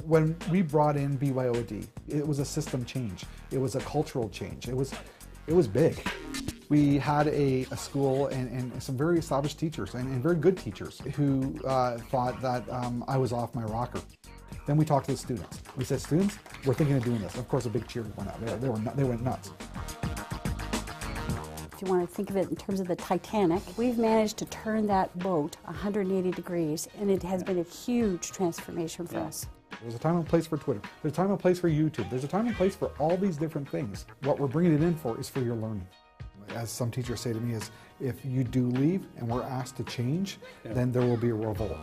When we brought in BYOD, it was a system change. It was a cultural change. It was big. We had a school and some very established teachers and very good teachers who thought that I was off my rocker. Then we talked to the students. We said, students, we're thinking of doing this. Of course, a big cheer went out. They went nuts. If you want to think of it in terms of the Titanic, we've managed to turn that boat 180 degrees, and it has been a huge transformation for us. There's a time and place for Twitter. There's a time and place for YouTube. There's a time and place for all these different things. What we're bringing it in for is for your learning. As some teachers say to me is, if you do leave and we're asked to change, then there will be a revolt.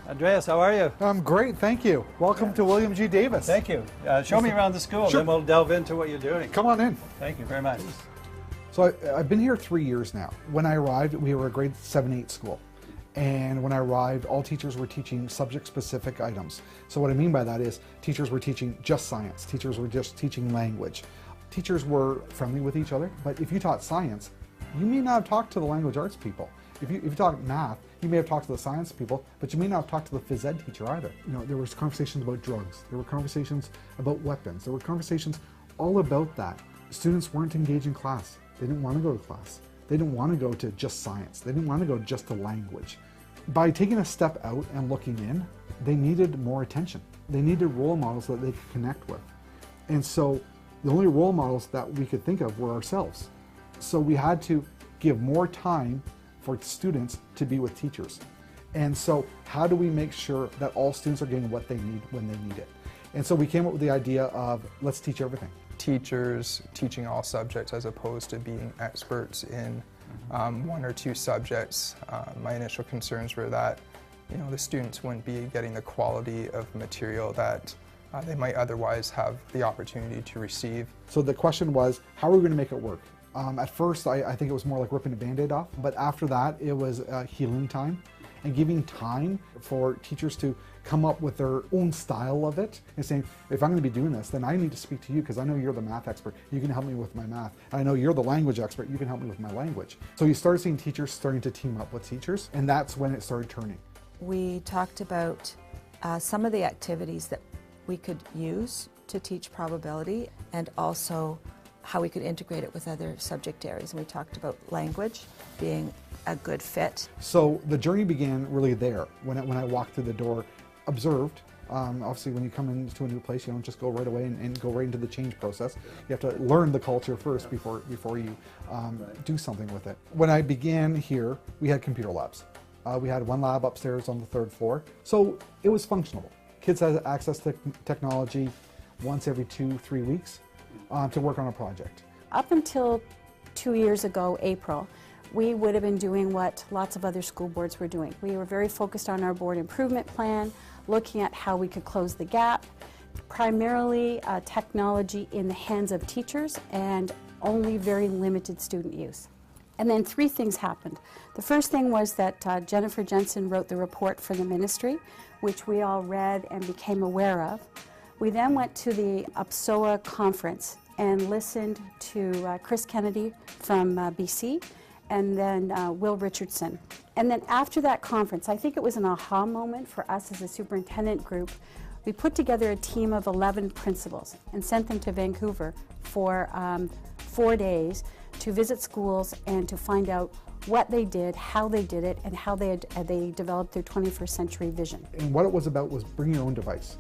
Andreas, how are you? I'm great, thank you. Welcome to William G. Davis. Thank you. Show me around the school, Sure. then we'll delve into what you're doing. Come on in. Thank you very much. So I've been here 3 years now. When I arrived, we were a grade 7-8 school. And when I arrived, all teachers were teaching subject-specific items. So what I mean by that is teachers were teaching just science. Teachers were just teaching language. Teachers were friendly with each other, but if you taught science, you may not have talked to the language arts people. If you taught math, you may have talked to the science people, but you may not have talked to the phys ed teacher either. You know, there was conversations about drugs. There were conversations about weapons. There were conversations all about that. Students weren't engaged in class. They didn't want to go to class. They didn't want to go to just science. They didn't want to go just to language. By taking a step out and looking in, they needed more attention. They needed role models that they could connect with. And so the only role models that we could think of were ourselves. So we had to give more time for students to be with teachers. And so how do we make sure that all students are getting what they need when they need it? And so we came up with the idea of let's teach everything. Teachers teaching all subjects as opposed to being experts in one or two subjects. My initial concerns were that the students wouldn't be getting the quality of material that they might otherwise have the opportunity to receive. So the question was, how are we going to make it work? At first, I think it was more like ripping a Band-Aid off, but after that, it was healing time and giving time for teachers to come up with their own style of it and saying, if I'm going to be doing this, then I need to speak to you because I know you're the math expert. You can help me with my math. And I know you're the language expert. You can help me with my language. So you started seeing teachers starting to team up with teachers, and that's when it started turning. We talked about some of the activities that we could use to teach probability and also how we could integrate it with other subject areas. And we talked about language being a good fit. So the journey began really there. When I walked through the door, observed. Obviously when you come into a new place, you don't just go right away and go right into the change process. You have to learn the culture first before you do something with it. When I began here, we had computer labs. We had one lab upstairs on the 3rd floor. So it was functional. Kids had access to technology once every 2-3 weeks. To work on a project. Up until 2 years ago, April, we would have been doing what lots of other school boards were doing. We were very focused on our board improvement plan, looking at how we could close the gap, primarily technology in the hands of teachers and only very limited student use. And then 3 things happened. The first thing was that Jennifer Jensen wrote the report for the ministry, which we all read and became aware of. We then went to the UPSOA conference and listened to Chris Kennedy from BC and then Will Richardson. And then after that conference, I think it was an aha moment for us as a superintendent group. We put together a team of 11 principals and sent them to Vancouver for 4 days to visit schools and to find out what they did, how they did it, and how they developed their 21st century vision. And what it was about was bring your own device.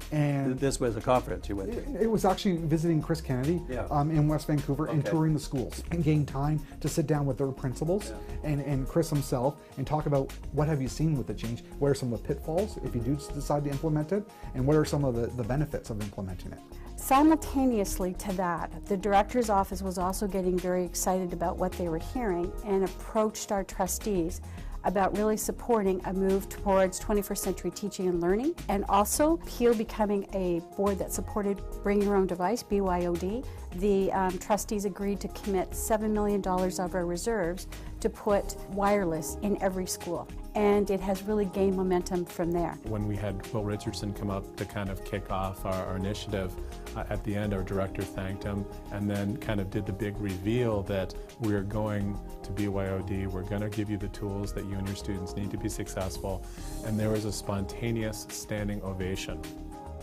And this was a conference you went to? It was actually visiting Chris Kennedy in West Vancouver and touring the schools and getting time to sit down with their principals and Chris himself and talk about what have you seen with the change, what are some of the pitfalls if you do decide to implement it, and what are some of the benefits of implementing it. Simultaneously to that, the director's office was also getting very excited about what they were hearing and approached our trustees about really supporting a move towards 21st century teaching and learning, and also Peel becoming a board that supported Bring Your Own Device, BYOD. The trustees agreed to commit $7 million of our reserves to put wireless in every school. and it has really gained momentum from there. When we had Will Richardson come up to kind of kick off our initiative, at the end our director thanked him and then kind of did the big reveal that we're going to BYOD, we're going to give you the tools that you and your students need to be successful, and there was a spontaneous standing ovation.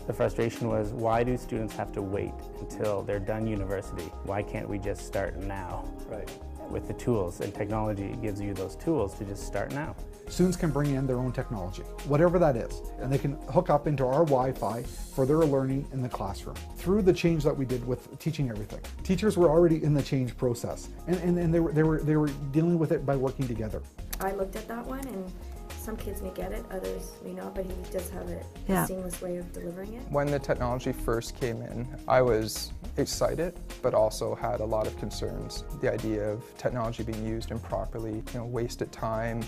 The frustration was, why do students have to wait until they're done university? Why can't we just start now? Right. With the tools, and technology gives you those tools to just start now. Students can bring in their own technology, whatever that is, and they can hook up into our Wi-Fi for their learning in the classroom. Through the change that we did with teaching everything, teachers were already in the change process, and they were dealing with it by working together. I looked at that one, and some kids may get it, others may not, but he does have Yeah. a seamless way of delivering it. When the technology first came in, I was excited, but also had a lot of concerns. The idea of technology being used improperly, wasted time,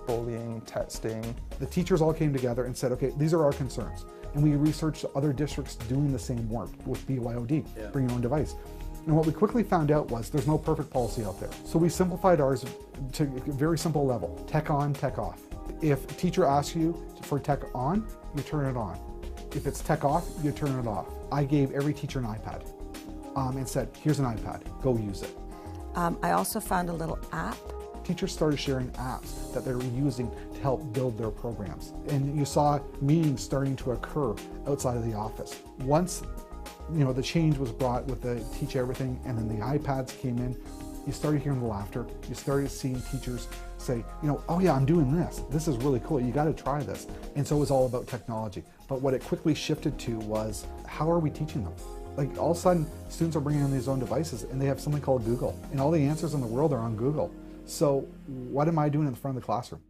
bullying, texting. The teachers all came together and said, okay, these are our concerns. And we researched other districts doing the same work with BYOD, bring your own device. And what we quickly found out was there's no perfect policy out there. So we simplified ours to a very simple level, tech on, tech off. If a teacher asks you for tech on, you turn it on. If it's tech off, you turn it off. I gave every teacher an iPad and said, here's an iPad, go use it. I also found a little app. Teachers started sharing apps that they were using to help build their programs. And you saw meetings starting to occur outside of the office. Once the change was brought with the Teach Everything and then the iPads came in, you started hearing the laughter. You started seeing teachers say, oh yeah, I'm doing this. This is really cool. You got to try this. And so it was all about technology. But what it quickly shifted to was, how are we teaching them? Like all of a sudden, students are bringing in these own devices and they have something called Google. And all the answers in the world are on Google. So what am I doing in the front of the classroom?